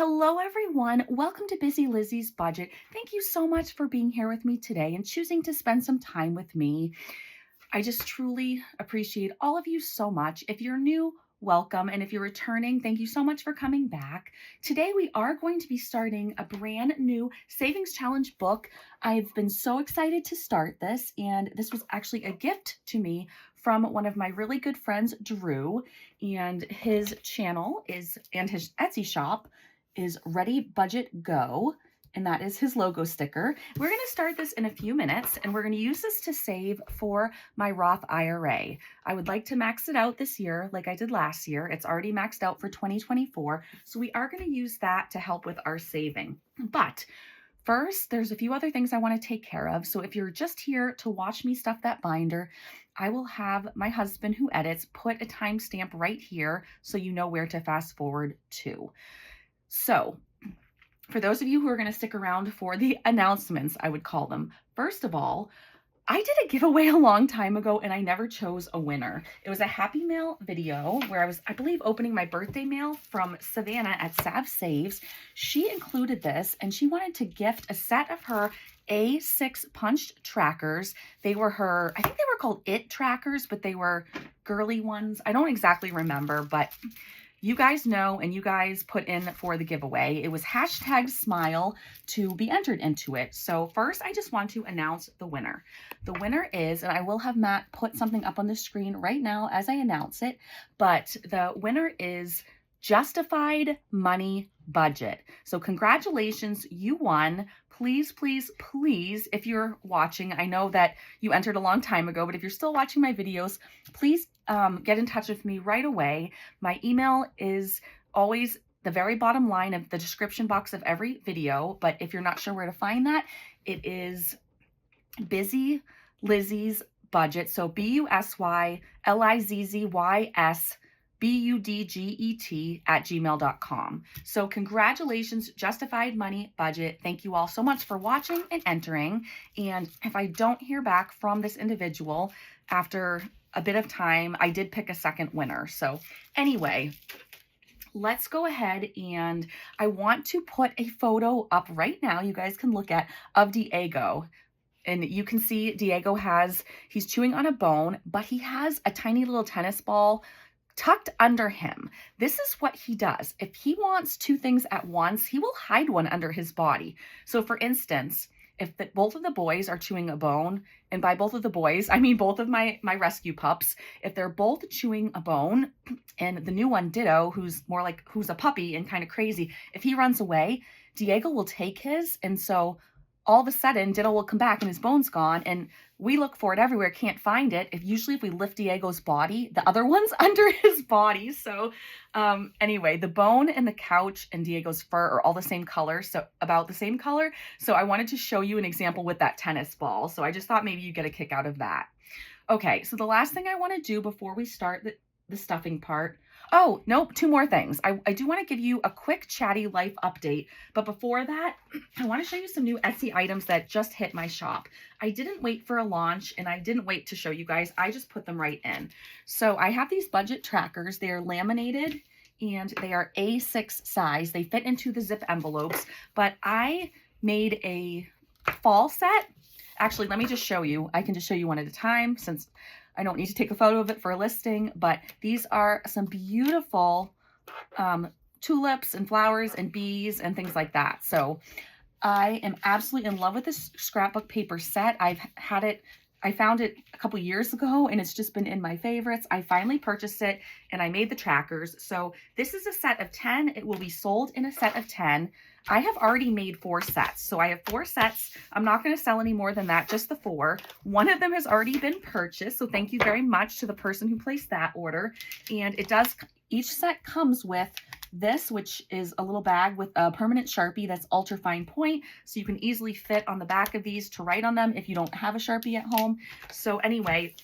Hello, everyone. Welcome to Busy Lizzie's Budget. Thank you so much for being here with me today and choosing to spend some time with me. I just truly appreciate all of you so much. If you're new, welcome. And if you're returning, thank you so much for coming back. Today, we are going to be starting a brand new Savings Challenge book. I've been so excited to start this, and this was actually a gift to me from one of my really good friends, Drew, and his channel and his Etsy shop is Ready Budget Go, and that is his logo sticker. We're going to start this in a few minutes, and we're going to use this to save for my Roth IRA. I would like to max it out this year like I did last year. It's already maxed out for 2024, so we are going to use that to help with our saving. But first, there's a few other things I want to take care of. So if you're just here to watch me stuff that binder, I will have my husband who edits put a timestamp right here so you know where to fast forward to. So for those of you who are going to stick around for the announcements, I would call them, first of all, I did a giveaway a long time ago and I never chose a winner. It was a Happy Mail video where I was, I believe, opening my birthday mail from Savannah at Sav Saves. She included this and she wanted to gift a set of her A6 punched trackers. They were her, I think they were called IT trackers, but they were girly ones. I don't exactly remember, but you guys know, and you guys put in for the giveaway. It was #smile to be entered into it. So first, I just want to announce the winner. The winner is, and I will have Matt put something up on the screen right now as I announce it, but the winner is Justified Money Budget. So congratulations, you won. Please, please, please, if you're watching, I know that you entered a long time ago, but if you're still watching my videos, please get in touch with me right away. My email is always the very bottom line of the description box of every video, but if you're not sure where to find that, it is BusyLizzysBudget. So BusyLizzysBudget@gmail.com. So congratulations, Justified Money Budget. Thank you all so much for watching and entering. And if I don't hear back from this individual after a bit of time, I did pick a second winner. So anyway, let's go ahead, and I want to put a photo up right now. You guys can look at of Diego. And you can see Diego he's chewing on a bone, but he has a tiny little tennis ball tucked under him. This is what he does. If he wants two things at once, he will hide one under his body. So for instance, if both of the boys are chewing a bone, and by both of the boys, I mean both of my rescue pups, if they're both chewing a bone and the new one, Ditto, who's a puppy and kind of crazy, if he runs away, Diego will take his, and so all of a sudden Ditto will come back and his bone's gone, and we look for it everywhere, can't find it. Usually if we lift Diego's body, the other one's under his body. So anyway, the bone and the couch and Diego's fur are all the same color, so about the same color. So I wanted to show you an example with that tennis ball. So I just thought maybe you get a kick out of that. Okay, so the last thing I want to do before we start the stuffing part. Oh, nope, two more things. I do want to give you a quick chatty life update, but before that, I want to show you some new Etsy items that just hit my shop. I didn't wait for a launch, and I didn't wait to show you guys. I just put them right in. So I have these budget trackers. They are laminated, and they are A6 size. They fit into the zip envelopes, but I made a fall set. Actually, let me just show you. I can just show you one at a time since I don't need to take a photo of it for a listing, but these are some beautiful tulips and flowers and bees and things like that. So I am absolutely in love with this scrapbook paper set. I found it a couple years ago, and it's just been in my favorites. I finally purchased it, and I made the trackers. So this is a set of 10. It will be sold in a set of 10. I have already made 4 sets. So I have 4 sets. I'm not going to sell any more than that, just the 4. One of them has already been purchased. So thank you very much to the person who placed that order. And each set comes with this, which is a little bag with a permanent Sharpie that's ultra fine point. So you can easily fit on the back of these to write on them if you don't have a Sharpie at home. So anyway,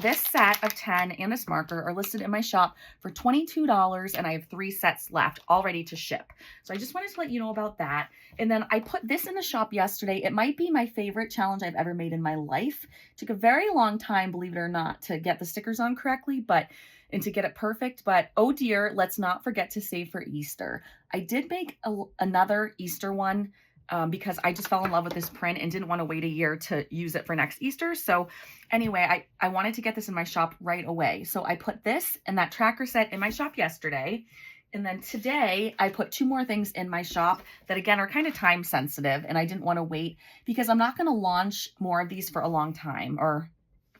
this set of 10 and this marker are listed in my shop for $22, and I have 3 sets left, all ready to ship. So I just wanted to let you know about that. And then I put this in the shop yesterday. It might be my favorite challenge I've ever made in my life. It took a very long time, believe it or not, to get the stickers on correctly, but and to get it perfect. But oh dear, let's not forget to save for Easter. I did make another Easter one because I just fell in love with this print and didn't want to wait a year to use it for next Easter. So anyway, I wanted to get this in my shop right away. So I put this and that tracker set in my shop yesterday. And then today I put 2 more things in my shop that again are kind of time sensitive, and I didn't want to wait because I'm not going to launch more of these for a long time, or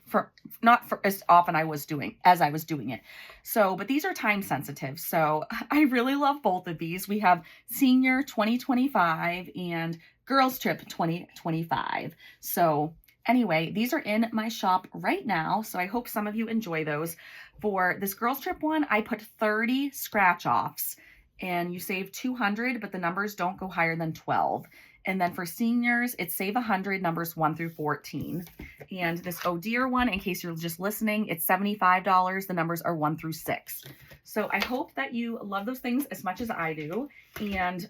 for not for as often as I was doing it. So, but these are time sensitive. So I really love both of these. We have Senior 2025 and Girls Trip 2025. So anyway, these are in my shop right now. So I hope some of you enjoy those. For this Girls Trip one, I put 30 scratch offs and you save 200, but the numbers don't go higher than 12. And then for seniors, it's save 100, numbers 1 through 14. And this oh dear one, in case you're just listening, it's $75. The numbers are 1 through 6. So I hope that you love those things as much as I do. And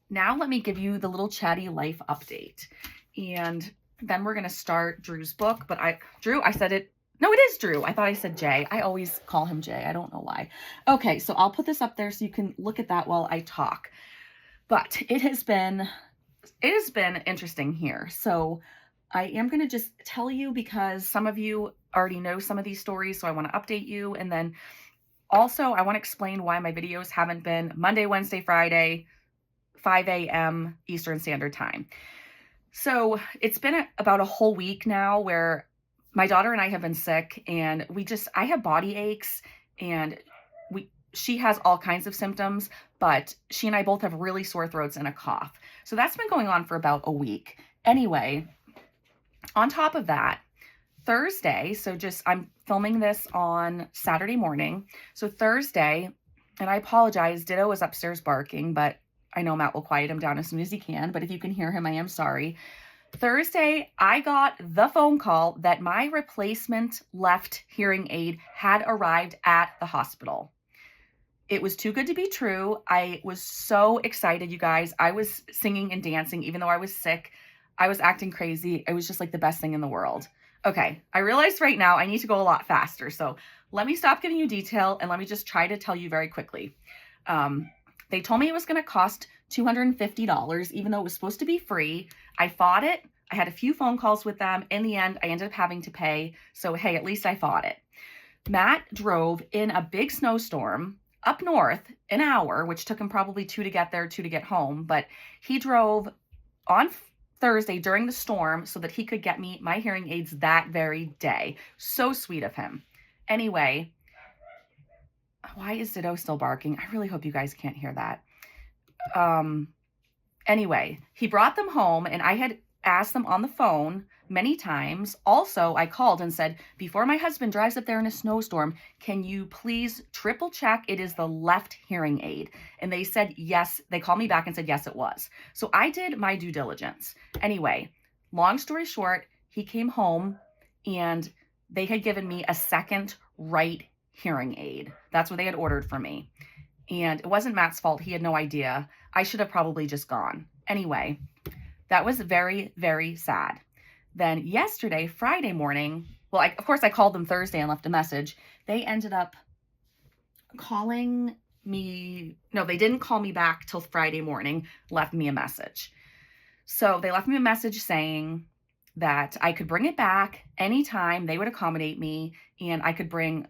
now let me give you the little chatty life update. And then we're going to start Drew's book. But Drew, I said it. No, it is Drew. I thought I said Jay. I always call him Jay. I don't know why. Okay, so I'll put this up there so you can look at that while I talk. But it has been interesting here. So I am going to just tell you because some of you already know some of these stories. So I want to update you. And then also I want to explain why my videos haven't been Monday, Wednesday, Friday, 5 a.m. Eastern Standard Time. So it's been about a whole week now where my daughter and I have been sick, and I have body aches, and she has all kinds of symptoms, but she and I both have really sore throats and a cough. So that's been going on for about a week. Anyway, on top of that, Thursday, I'm filming this on Saturday morning. So Thursday, and I apologize, Ditto is upstairs barking, but I know Matt will quiet him down as soon as he can. But if you can hear him, I am sorry. Thursday, I got the phone call that my replacement left hearing aid had arrived at the hospital. It was too good to be true. I was so excited, you guys. I was singing and dancing, even though I was sick. I was acting crazy. It was just like the best thing in the world. Okay, I realize right now I need to go a lot faster. So let me stop giving you detail and let me just try to tell you very quickly. They told me it was going to cost $250, even though it was supposed to be free. I fought it. I had a few phone calls with them. In the end, I ended up having to pay. So, hey, at least I fought it. Matt drove in a big snowstorm up north an hour, which took him probably 2 to get there, 2 to get home. But he drove on Thursday during the storm so that he could get me my hearing aids that very day. So sweet of him. Anyway, why is Ditto still barking? I really hope you guys can't hear that. Anyway, he brought them home, and I had asked them on the phone many times. Also, I called and said, before my husband drives up there in a snowstorm, can you please triple check it is the left hearing aid? And they said yes. They called me back and said yes, it was. So I did my due diligence. Anyway, long story short, he came home and they had given me a second right hearing aid. That's what they had ordered for me. And it wasn't Matt's fault. He had no idea. I should have probably just gone. Anyway, that was very, very sad. Then yesterday, Friday morning, of course I called them Thursday and left a message. They ended up calling me. No, they didn't call me back till Friday morning, left me a message. So they left me a message saying that I could bring it back anytime. They would accommodate me, and I could bring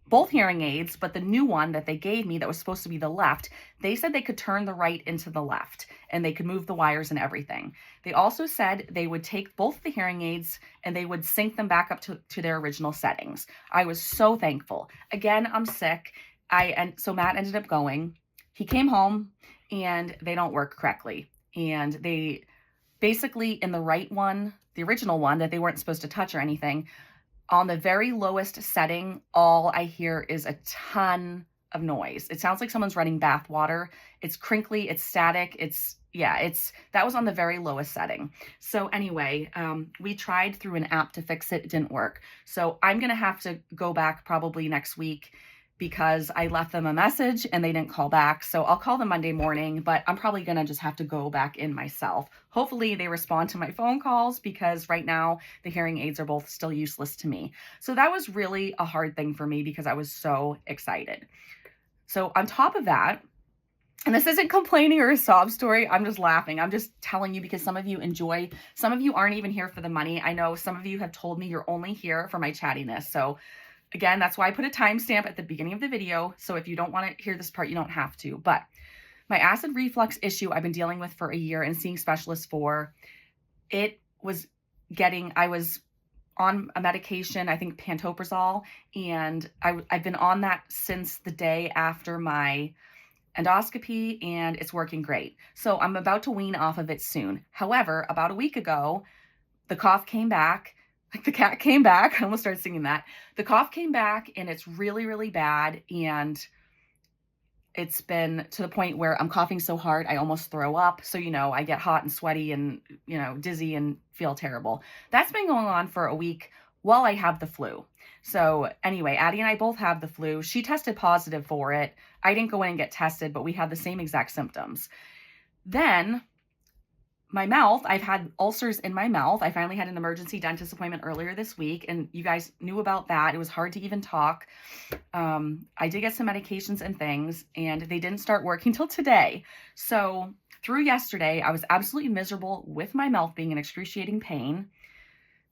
both hearing aids, but the new one that they gave me that was supposed to be the left, they said they could turn the right into the left and they could move the wires and everything. They also said they would take both the hearing aids and they would sync them back up to their original settings. I was so thankful. Again, I'm sick. So Matt ended up going. He came home and they don't work correctly. And they basically, in the right one, the original one that they weren't supposed to touch or anything, on the very lowest setting, all I hear is a ton of noise. It sounds like someone's running bath water. It's crinkly, it's static, that was on the very lowest setting. So anyway, we tried through an app to fix it. It didn't work. So I'm going to have to go back probably next week because I left them a message and they didn't call back. So I'll call them Monday morning, but I'm probably going to just have to go back in myself. Hopefully they respond to my phone calls, because right now the hearing aids are both still useless to me. So that was really a hard thing for me because I was so excited. So on top of that, and this isn't complaining or a sob story, I'm just laughing. I'm just telling you because some of you enjoy, some of you aren't even here for the money. I know some of you have told me you're only here for my chattiness. So again, that's why I put a timestamp at the beginning of the video. So if you don't want to hear this part, you don't have to. But my acid reflux issue I've been dealing with for a year and seeing specialists for, I was on a medication, I think pantoprazole, and I've been on that since the day after my endoscopy, and it's working great. So I'm about to wean off of it soon. However, about a week ago, the cough came back. Like the cat came back. I almost started singing that. The cough came back and it's really, really bad. And it's been to the point where I'm coughing so hard, I almost throw up. So, I get hot and sweaty and, dizzy and feel terrible. That's been going on for a week while I have the flu. So anyway, Addie and I both have the flu. She tested positive for it. I didn't go in and get tested, but we had the same exact symptoms. Then my mouth, I've had ulcers in my mouth. I finally had an emergency dentist appointment earlier this week, and you guys knew about that. It was hard to even talk. I did get some medications and things, and they didn't start working till today. So through yesterday, I was absolutely miserable with my mouth being in excruciating pain.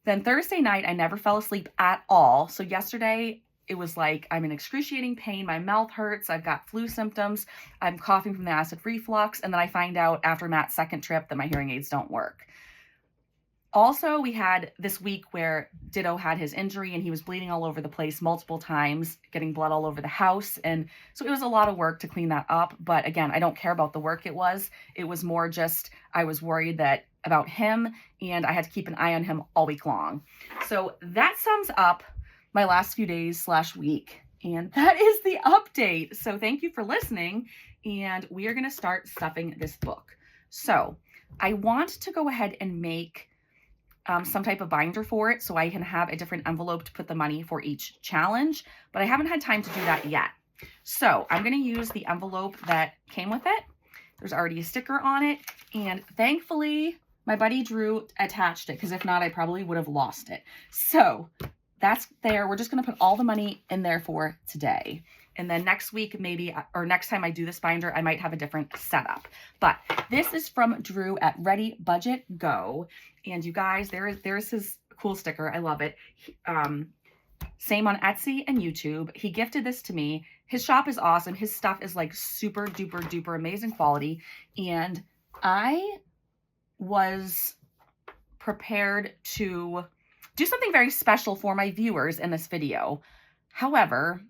Then Thursday night, I never fell asleep at all. So yesterday, it was like I'm in excruciating pain. My mouth hurts. I've got flu symptoms. I'm coughing from the acid reflux. And then I find out after Matt's second trip that my hearing aids don't work. Also, we had this week where Ditto had his injury and he was bleeding all over the place multiple times, getting blood all over the house. And so it was a lot of work to clean that up. But again, I don't care about the work it was. It was more just I was worried about him, and I had to keep an eye on him all week long. So that sums up my last few days / week. And that is the update. So thank you for listening. And we are going to start stuffing this book. So I want to go ahead and make some type of binder for it so I can have a different envelope to put the money for each challenge, but I haven't had time to do that yet. So I'm going to use the envelope that came with it. There's already a sticker on it. And thankfully, my buddy Drew attached it, because if not, I probably would have lost it. So that's there. We're just going to put all the money in there for today. And then next week, maybe, or next time I do this binder, I might have a different setup. But this is from Drew at Ready Budget Go. And you guys, there's his cool sticker. I love it. Same on Etsy and YouTube. He gifted this to me. His shop is awesome. His stuff is like super duper duper amazing quality. And I was prepared to do something very special for my viewers in this video. However,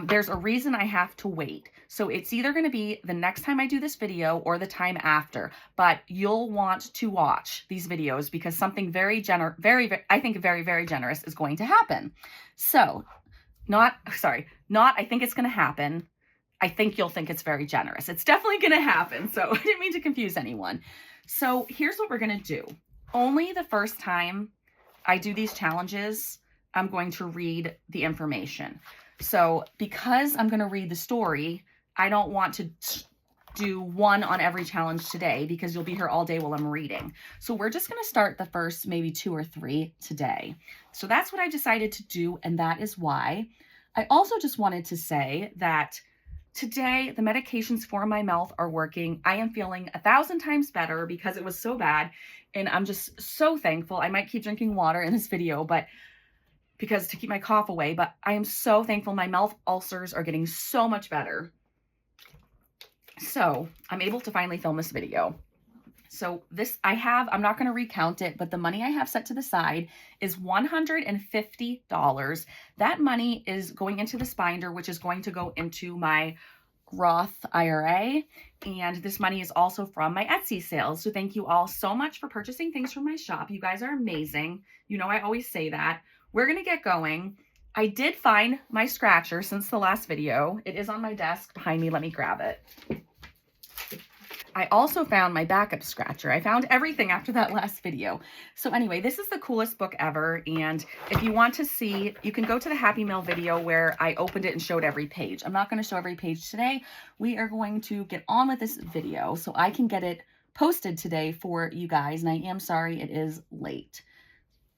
there's a reason I have to wait. So it's either going to be the next time I do this video or the time after, but you'll want to watch these videos because something very, I think very generous is going to happen. So not I think it's going to happen. I think you'll think it's very generous. It's definitely going to happen. So I didn't mean to confuse anyone. So here's what we're going to do. Only the first time I do these challenges, I'm going to read the information. So because I'm going to read the story, I don't want to do one on every challenge today because you'll be here all day while I'm reading. So we're just going to start the first maybe 2 or 3 today. So that's what I decided to do, and that is why. I also just wanted to say that today the medications for my mouth are working. I am feeling 1,000 times better because it was so bad, and I'm just so thankful. I might keep drinking water in this video, but because to keep my cough away, but I am so thankful. My mouth ulcers are getting so much better. So I'm able to finally film this video. So this I'm not going to recount it, but the money I have set to the side is $150. That money is going into this binder, which is going to go into my Roth IRA. And this money is also from my Etsy sales. So thank you all so much for purchasing things from my shop. You guys are amazing. You know, I always say that. We're going to get going. I did find my scratcher since the last video. It is on my desk behind me. Let me grab it. I also found my backup scratcher. I found everything after that last video. So anyway, this is the coolest book ever. And if you want to see, you can go to the Happy Mail video where I opened it and showed every page. I'm not going to show every page today. We are going to get on with this video so I can get it posted today for you guys. And I am sorry it is late.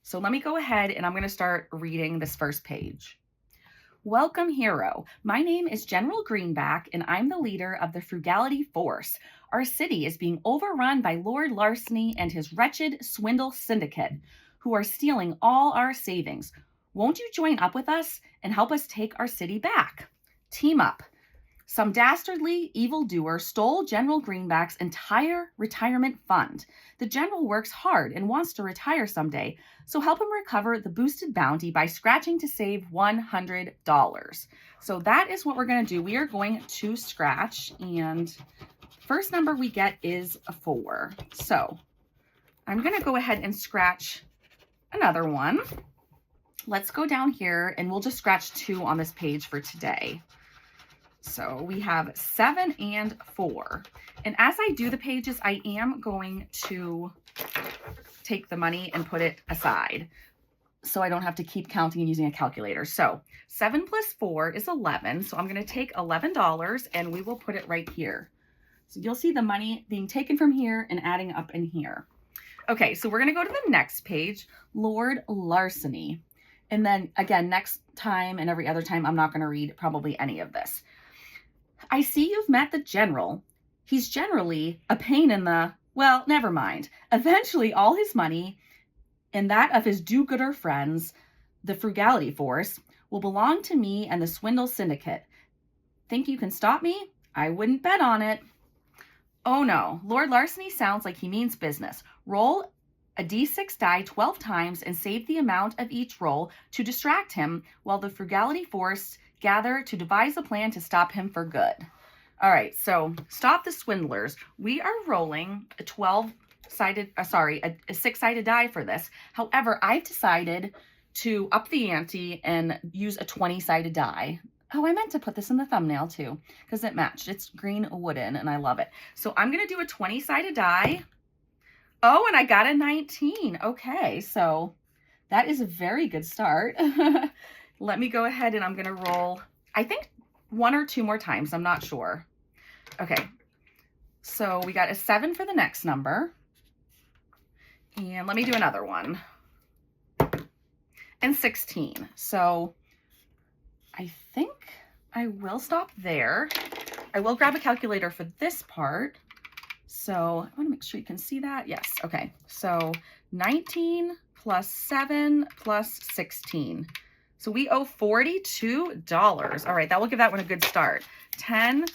So let me go ahead and I'm going to start reading this first page. Welcome, hero. My name is General Greenback, and I'm the leader of the Frugality Force. Our city is being overrun by Lord Larceny and his wretched swindle syndicate, who are stealing all our savings. Won't you join up with us and help us take our city back? Team up. Some dastardly evildoer stole General Greenback's entire retirement fund. The general works hard and wants to retire someday, so help him recover the boosted bounty by scratching to save $100. So that is what we're going to do. We are going to scratch, and first number we get is a 4. So I'm going to go ahead and scratch another one. Let's go down here, and we'll just scratch 2 on this page for today. So we have 7 and 4. And as I do the pages, I am going to take the money and put it aside so I don't have to keep counting and using a calculator. So 7 plus 4 is 11. So I'm going to take $11 and we will put it right here. So you'll see the money being taken from here and adding up in here. Okay, so we're going to go to the next page, Lord Larceny. And then again, next time and every other time, I'm not going to read probably any of this. I see you've met the general. He's generally a pain in the, well, never mind. Eventually, all his money and that of his do-gooder friends, the Frugality Force, will belong to me and the Swindle Syndicate. Think you can stop me? I wouldn't bet on it. Oh no, Lord Larceny sounds like he means business. Roll a d6 die 12 times and save the amount of each roll to distract him while the Frugality Force gather to devise a plan to stop him for good. All right, so stop the swindlers. We are rolling a 6-sided die for this. However, I've decided to up the ante and use a 20-sided die. Oh, I meant to put this in the thumbnail too because it matched. It's green wooden and I love it. So I'm going to do a 20-sided die. Oh, and I got a 19. Okay, so that is a very good start. Let me go ahead and I'm going to roll, I think 1 or 2 more times. I'm not sure. Okay, so we got a 7 for the next number. And let me do another one. And 16. So I think I will stop there. I will grab a calculator for this part. So I want to make sure you can see that. Yes. Okay. So 19 plus 7 plus 16. So we owe $42. All right, that will give that one a good start. 10,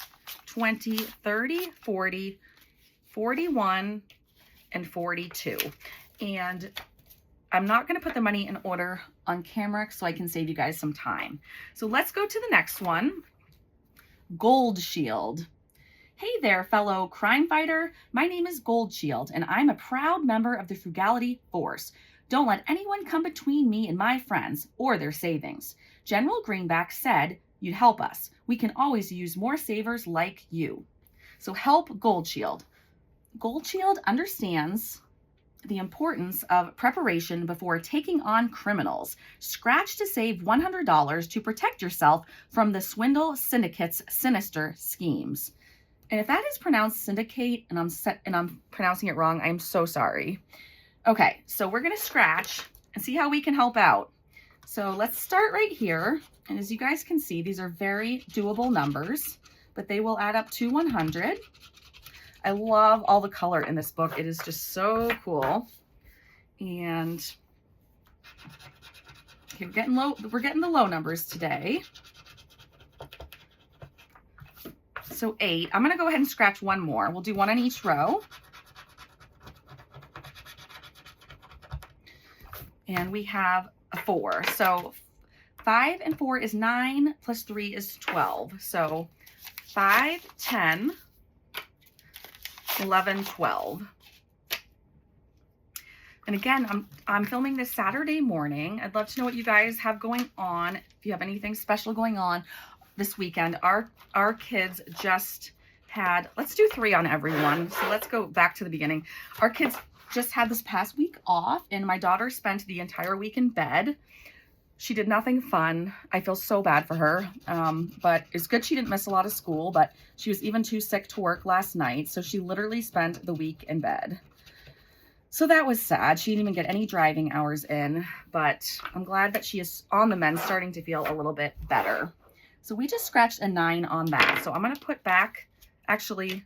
20, 30, 40, 41, and 42. And I'm not going to put the money in order on camera so I can save you guys some time. So let's go to the next one. Gold Shield. Hey there, fellow crime fighter. My name is Gold Shield, and I'm a proud member of the Frugality Force. Don't let anyone come between me and my friends or their savings. General Greenback said you'd help us. We can always use more savers like you. So help Gold Shield. Gold Shield understands the importance of preparation before taking on criminals. Scratch to save $100 to protect yourself from the Swindle Syndicate's sinister schemes. And if that is pronounced syndicate and I'm pronouncing it wrong, I'm so sorry. Okay, so we're going to scratch and see how we can help out. So let's start right here. And as you guys can see, these are very doable numbers, but they will add up to 100. I love all the color in this book. It is just so cool. And okay, we're getting the low numbers today. So 8. I'm going to go ahead and scratch one more. We'll do one on each row. And we have a 4. So 5 and 4 is 9, plus 3 is 12. So 5, 10, 11, 12. And again, I'm filming this Saturday morning. I'd love to know what you guys have going on. If you have anything special going on this weekend. Our kids had, let's do 3 on everyone. So let's go back to the beginning. Our kids just had this past week off, and my daughter spent the entire week in bed. She did nothing fun. I feel so bad for her, but it's good she didn't miss a lot of school, but she was even too sick to work last night, so she literally spent the week in bed. So that was sad. She didn't even get any driving hours in, but I'm glad that she is on the mend, starting to feel a little bit better. So we just scratched a 9 on that. So I'm going to put back, actually,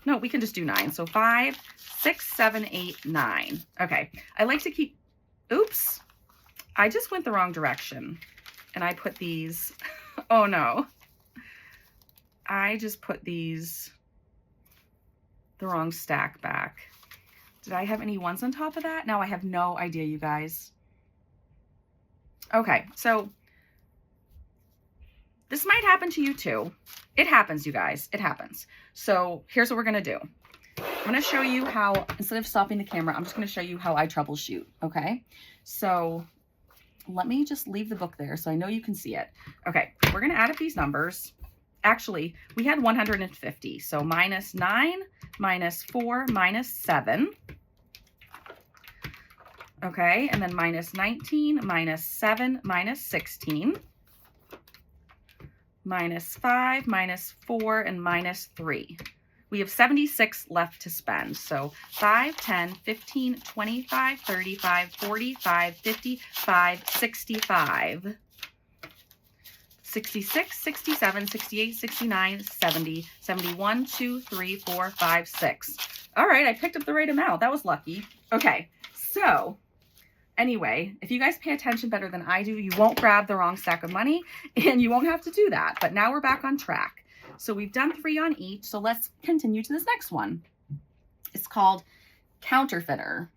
no, we can just do 9. So 5, 6, 7, 8, 9. Okay. I like to keep, oops. I just went the wrong direction, and I put these, oh no, I just put these, the wrong stack back. Did I have any ones on top of that? No, I have no idea, you guys. Okay, so this might happen to you too. It happens, you guys, it happens. So here's what we're gonna do. I'm gonna show you how, instead of stopping the camera, I'm just gonna show you how I troubleshoot, okay? So let me just leave the book there so I know you can see it. Okay, we're gonna add up these numbers. Actually, we had 150, so minus 9, minus 4, minus 7. Okay, and then minus 19, minus 7, minus 16. Minus 5, minus 4, and minus 3. We have 76 left to spend. So 5, 10, 15, 25, 35, 45, 55, 65, 66, 67, 68, 69, 70, 71, 2, 3, 4, 5, 6. All right, I picked up the right amount. That was lucky. Okay, so anyway, if you guys pay attention better than I do, you won't grab the wrong stack of money, and you won't have to do that. But now we're back on track. So we've done 3 on each, so let's continue to this next one. It's called Counterfeiter.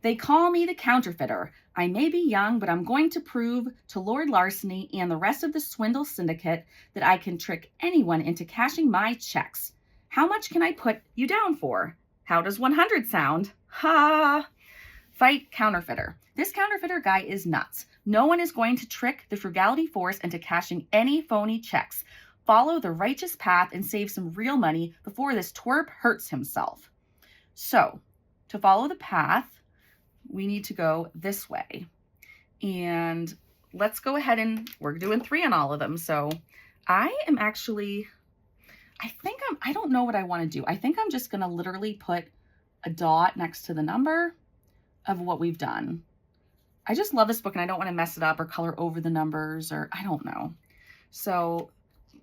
They call me the counterfeiter. I may be young, but I'm going to prove to Lord Larceny and the rest of the swindle syndicate that I can trick anyone into cashing my checks. How much can I put you down for? How does 100 sound? Ha! Fight counterfeiter. This counterfeiter guy is nuts. No one is going to trick the frugality force into cashing any phony checks. Follow the righteous path and save some real money before this twerp hurts himself. So, to follow the path, we need to go this way. And let's go ahead, and we're doing 3 on all of them. So I am actually, I don't know what I want to do. I think I'm just going to literally put a dot next to the number of what we've done. I just love this book, and I don't want to mess it up or color over the numbers, or I don't know. So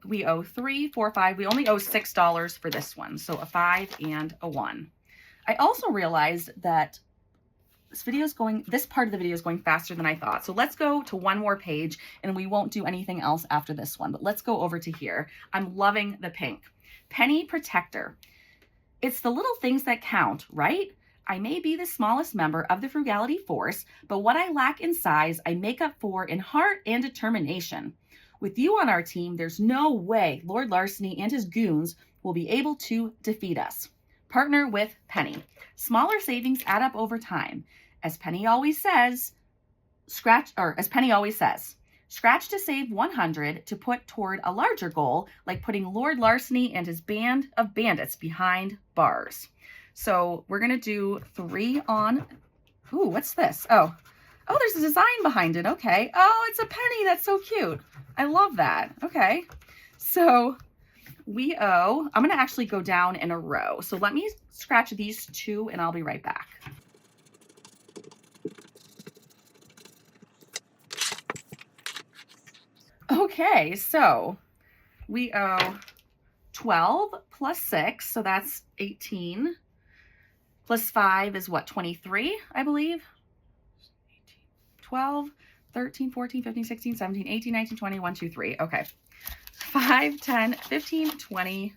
we owe 3, 4, 5. We only owe $6 for this one. So a 5 and a 1. I also realized that this part of the video is going faster than I thought. So let's go to one more page, and we won't do anything else after this one, but let's go over to here. I'm loving the pink. Penny Protector. It's the little things that count, right? I may be the smallest member of the frugality force, but what I lack in size, I make up for in heart and determination. With you on our team, there's no way Lord Larceny and his goons will be able to defeat us. Partner with Penny. Smaller savings add up over time. As Penny always says, scratch to save 100 to put toward a larger goal, like putting Lord Larceny and his band of bandits behind bars. So we're going to do 3 on, ooh, what's this? Oh, there's a design behind it. Okay. Oh, it's a penny. That's so cute. I love that. Okay. So we owe, I'm going to actually go down in a row. So let me scratch these 2 and I'll be right back. Okay, so we owe 12 plus 6, so that's 18. Plus 5 is what, 23, I believe? 12, 13, 14, 15, 16, 17, 18, 19, 20, 1, 2, 3. Okay. 5, 10, 15, 20,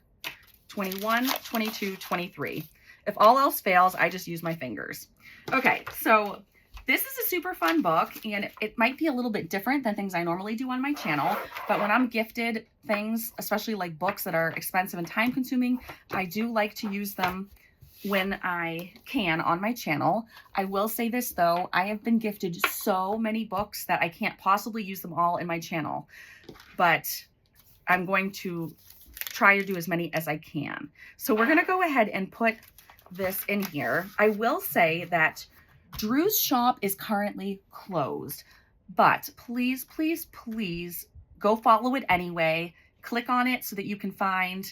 21, 22, 23. If all else fails, I just use my fingers. Okay, so this is a super fun book, and it might be a little bit different than things I normally do on my channel, but when I'm gifted things, especially like books that are expensive and time consuming, I do like to use them when I can on my channel. I will say this though, I have been gifted so many books that I can't possibly use them all in my channel, but I'm going to try to do as many as I can. So we're going to go ahead and put this in here. I will say that Drew's shop is currently closed, but please, please, please go follow it anyway. Click on it so that you can find,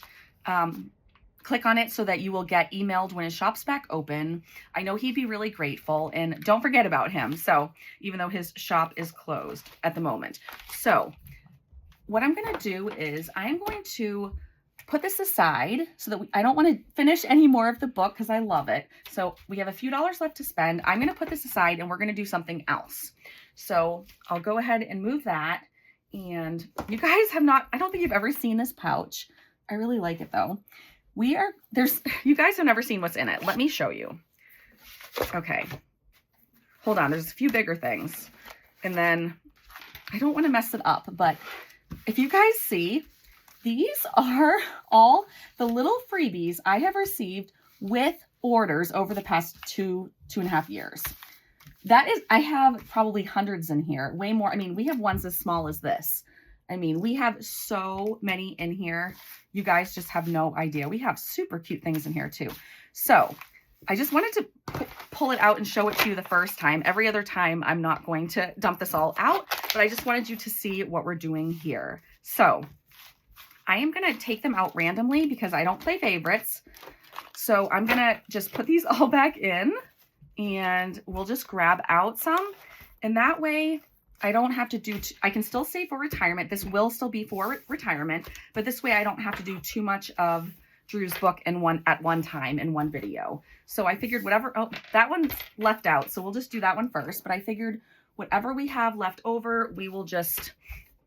click on it so that you will get emailed when his shop's back open. I know he'd be really grateful, and don't forget about him. So even though his shop is closed at the moment. So what I'm going to do is I'm going to put this aside so that I don't want to finish any more of the book because I love it. So we have a few dollars left to spend. I'm going to put this aside and we're going to do something else. So I'll go ahead and move that. And you guys have not, I don't think you've ever seen this pouch. I really like it though. You guys have never seen what's in it. Let me show you. Okay. Hold on. There's a few bigger things. And then I don't want to mess it up, but if you guys see, these are all the little freebies I have received with orders over the past two and a half years. I have probably hundreds in here, way more. I mean, we have ones as small as this. I mean, we have so many in here. You guys just have no idea. We have super cute things in here too. So I just wanted to pull it out and show it to you the first time. Every other time, I'm not going to dump this all out, but I just wanted you to see what we're doing here. So I am going to take them out randomly because I don't play favorites. So I'm going to just put these all back in and we'll just grab out some. And that way I don't have to do, I can still save for retirement. This will still be for retirement, but this way I don't have to do too much of Drew's book at one time in one video. So I figured whatever, oh, that one's left out. So we'll just do that one first, but I figured whatever we have left over, we will just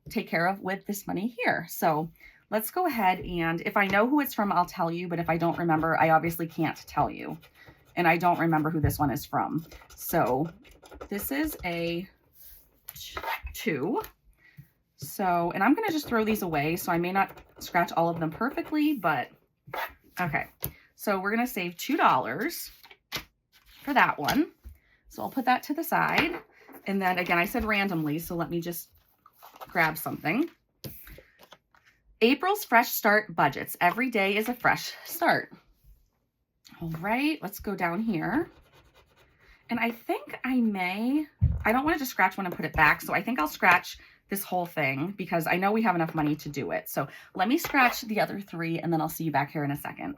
take care of with this money here. So let's go ahead, and if I know who it's from, I'll tell you, but if I don't remember, I obviously can't tell you. And I don't remember who this one is from. So this is a 2. So, and I'm going to just throw these away. So I may not scratch all of them perfectly, but okay. So we're going to save $2 for that one. So I'll put that to the side. And then again, I said randomly, so let me just grab something. April's Fresh Start Budgets. Every day is a fresh start. All right, let's go down here. And I think I don't want to just scratch one and put it back. So I think I'll scratch this whole thing because I know we have enough money to do it. So let me scratch the other 3 and then I'll see you back here in a second.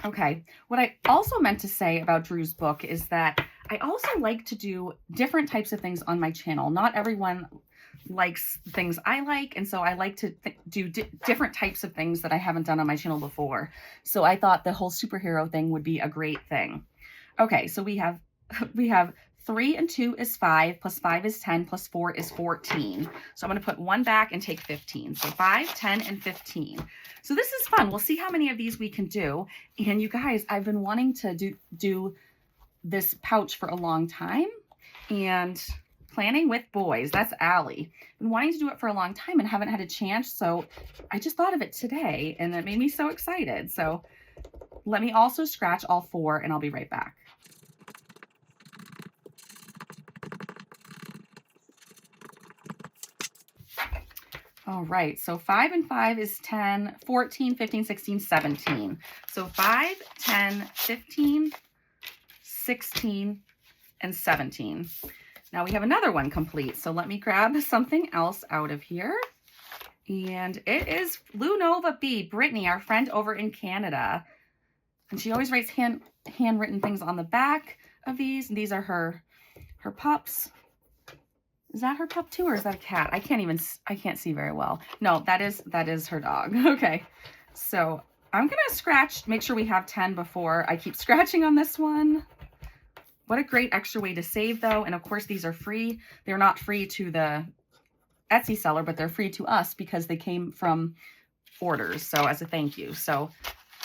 Okay, what I also meant to say about Drew's book is that I also like to do different types of things on my channel. Not everyone likes things I like, and so I like to do different types of things that I haven't done on my channel before. So I thought the whole superhero thing would be a great thing. Okay, so we have 3 and 2 is 5, plus 5 is 10, plus 4 is 14. So I'm going to put 1 back and take 15. So 5, 10, and 15. So this is fun. We'll see how many of these we can do. And you guys, I've been wanting to do this pouch for a long time. And planning with boys, that's Allie. Been wanting to do it for a long time and haven't had a chance. So I just thought of it today and it made me so excited. So let me also scratch all 4 and I'll be right back. All right, so 5 and 5 is 10, 14, 15, 16, 17. So 5, 10, 15, 16, and 17. Now we have another one complete. So let me grab something else out of here. And it is Lunova B, Britani, our friend over in Canada. And she always writes handwritten things on the back of these. And these are her pups. Is that her pup too, or is that a cat? I can't see very well. No, that is her dog. Okay. So I'm going to scratch, make sure we have 10 before I keep scratching on this one. What a great extra way to save though. And of course these are free. They're not free to the Etsy seller, but they're free to us because they came from orders. So as a thank you. So,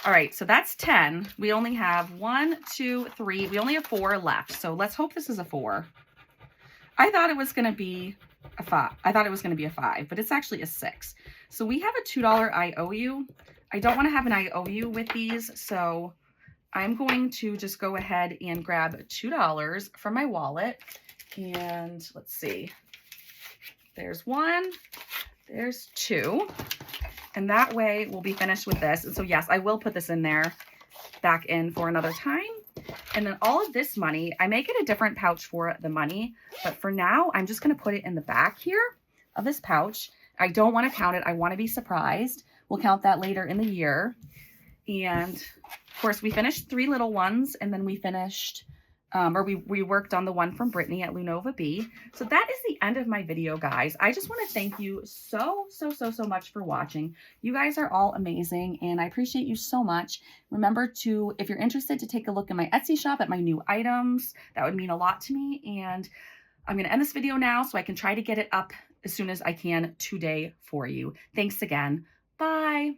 all right. So that's 10. We only have 1, 2, 3. We only have 4 left. So let's hope this is a 4. I thought it was going to be a 5. I thought it was going to be a 5, but it's actually a 6. So we have a $2 IOU. I don't want to have an IOU with these. So I'm going to just go ahead and grab $2 from my wallet And let's see. There's one, there's two. And that way we'll be finished with this. And so yes, I will put this in there back in for another time. And then all of this money, I may get a different pouch for the money, but for now, I'm just going to put it in the back here of this pouch. I don't want to count it. I want to be surprised. We'll count that later in the year. And of course, we finished 3 little ones, and then we finished, we worked on the one from Britani at Lunova B. So that is the end of my video, guys. I just want to thank you so much for watching. You guys are all amazing, and I appreciate you so much. Remember to, if you're interested, to take a look at my Etsy shop at my new items. That would mean a lot to me. And I'm going to end this video now so I can try to get it up as soon as I can today for you. Thanks again. Bye.